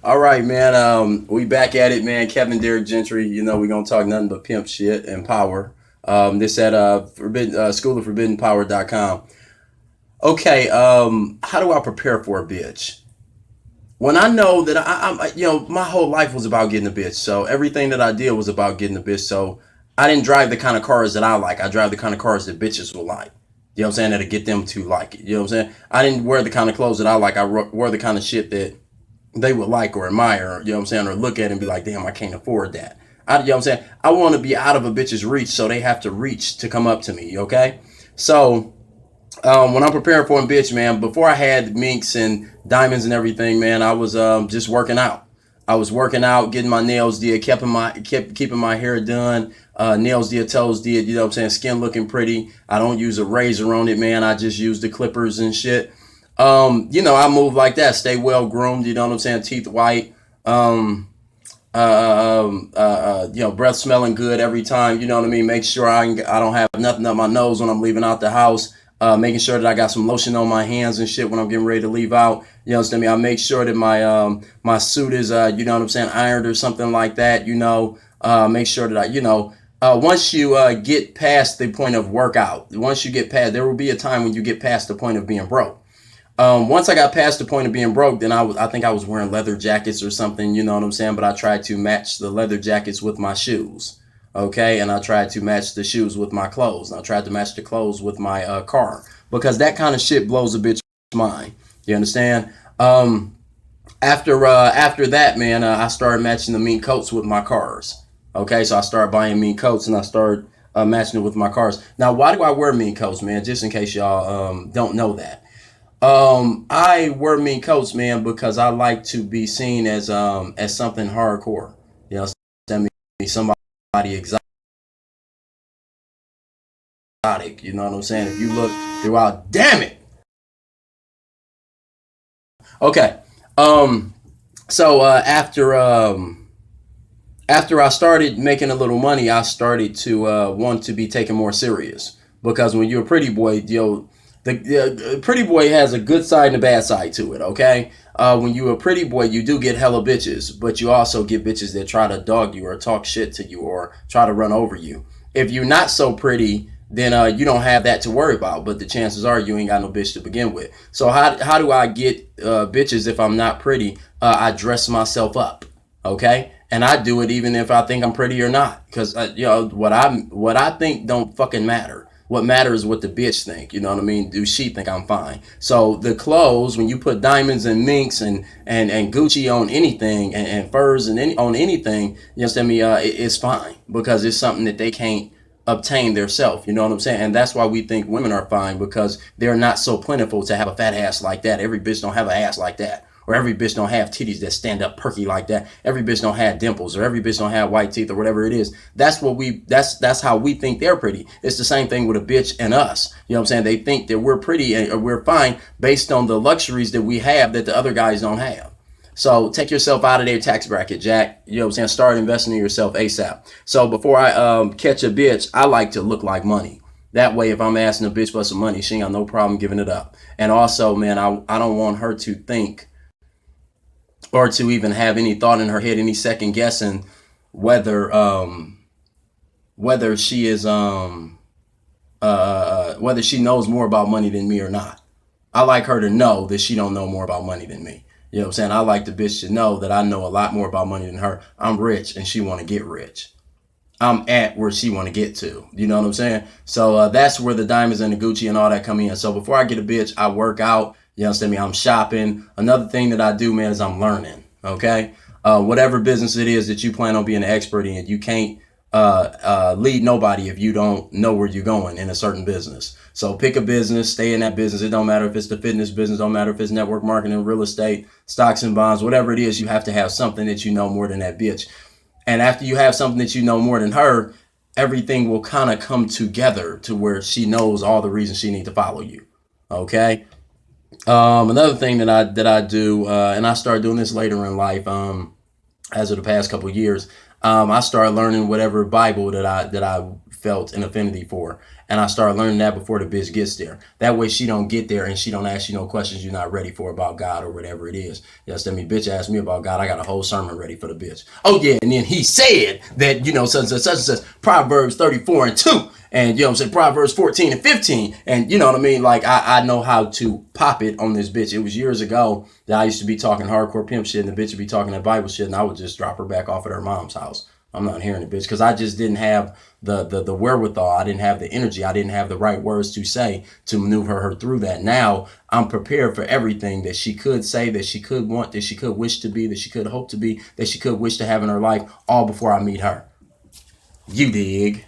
All right, man. We back at it, man. Kevin Derrick Gentry. You know, we gonna talk nothing but pimp shit and power. This at Forbidden School of Forbidden Power.com. Okay, how do I prepare for a bitch? When I know that my whole life was about getting a bitch. So everything that I did was about getting a bitch. So I didn't drive the kind of cars that I like. I drive the kind of cars that bitches will like. You know what I'm saying? That'll get them to like it. You know what I'm saying? I didn't wear the kind of clothes that I like. I wore the kind of shit that they would like or admire, you know what I'm saying, or look at and be like, damn, I can't afford that. You know what I'm saying? I want to be out of a bitch's reach, so they have to reach to come up to me, okay? So when I'm preparing for a bitch, man, before I had minks and diamonds and everything, man, I was just working out. I was working out, getting my nails did, kept keeping my hair done, nails did, toes did, you know what I'm saying, skin looking pretty. I don't use a razor on it, man. I just use the clippers and shit. I move like that, stay well groomed, you know what I'm saying, teeth white, um, breath smelling good every time. You know what I mean. Make sure I don't have nothing up my nose when I'm leaving out the house. Making sure that I got some lotion on my hands and shit when I'm getting ready to leave out. You know what I mean. I make sure that my suit is you know what I'm saying, ironed or something like that. Make sure that once you get past the point of workout, once you get past, there will be a time when you get past the point of being broke. Once I got past the point of being broke, then I think I was wearing leather jackets or something, you know what I'm saying? But I tried to match the leather jackets with my shoes, okay? And I tried to match the shoes with my clothes. And I tried to match the clothes with my car because that kind of shit blows a bitch's mind. You understand? After that, man, I started matching the mean coats with my cars. Okay, so I started buying mean coats and I started matching it with my cars. Now, why do I wear mean coats, man? Just in case y'all don't know that. I wear mink coats, man, because I like to be seen as something hardcore. You know, send me somebody exotic. You know what I'm saying? If you look throughout, damn it. Okay. Um. So after I started making a little money, I started to want to be taken more serious because when you're a pretty boy, the pretty boy has a good side and a bad side to it. Okay, when you're a pretty boy, you do get hella bitches, but you also get bitches that try to dog you or talk shit to you or try to run over you. If you're not so pretty, then you don't have that to worry about. But the chances are you ain't got no bitch to begin with. So how do I get bitches if I'm not pretty? I dress myself up, okay? And I do it even if I think I'm pretty or not, because what I think don't fucking matter. What matters is what the bitch think. You know what I mean? Do she think I'm fine? So the clothes, when you put diamonds and minks and Gucci on anything and furs and on anything, you understand me? It's fine because it's something that they can't obtain their self. You know what I'm saying? And that's why we think women are fine because they're not so plentiful to have a fat ass like that. Every bitch don't have an ass like that. Or every bitch don't have titties that stand up perky like that. Every bitch don't have dimples, or every bitch don't have white teeth, or whatever it is. That's how we think they're pretty. It's the same thing with a bitch and us. You know what I'm saying? They think that we're pretty and we're fine based on the luxuries that we have that the other guys don't have. So take yourself out of their tax bracket, Jack. You know what I'm saying? Start investing in yourself ASAP. So before I catch a bitch, I like to look like money. That way, if I'm asking a bitch for some money, she ain't got no problem giving it up. And also, man, I don't want her to think or to even have any thought in her head, any second guessing whether whether she is whether she knows more about money than me or not. I like her to know that she don't know more about money than me. You know what I'm saying? I like the bitch to know that I know a lot more about money than her. I'm rich and she want to get rich. I'm at where she want to get to. You know what I'm saying? So that's where the diamonds and the Gucci and all that come in. So before I get a bitch, I work out. You understand me? I'm shopping. Another thing that I do, man, is I'm learning. Okay, whatever business it is that you plan on being an expert in, you can't lead nobody if you don't know where you're going in a certain business. So pick a business, stay in that business. It don't matter if it's the fitness business, don't matter if it's network marketing, real estate, stocks and bonds, whatever it is. You have to have something that you know more than that bitch. And after you have something that you know more than her, everything will kind of come together to where she knows all the reasons she needs to follow you. Okay. Another thing that I do, and I started doing this later in life, as of the past couple of years, I started learning whatever Bible that I felt an affinity for. And I started learning that before the bitch gets there. That way she don't get there and she don't ask you no questions you're not ready for about God or whatever it is. Yes, I mean, bitch asked me about God. I got a whole sermon ready for the bitch. Oh yeah, and then he said that, you know, such and such, Proverbs 34:2. And you know what I'm saying, Proverbs 14 and 15. And you know what I mean? Like I know how to pop it on this bitch. It was years ago that I used to be talking hardcore pimp shit and the bitch would be talking that Bible shit and I would just drop her back off at her mom's house. I'm not hearing it, bitch, because I just didn't have the wherewithal. I didn't have the energy. I didn't have the right words to say to maneuver her through that. Now I'm prepared for everything that she could say, that she could want, that she could wish to be, that she could hope to be, that she could wish to have in her life, all before I meet her. You dig?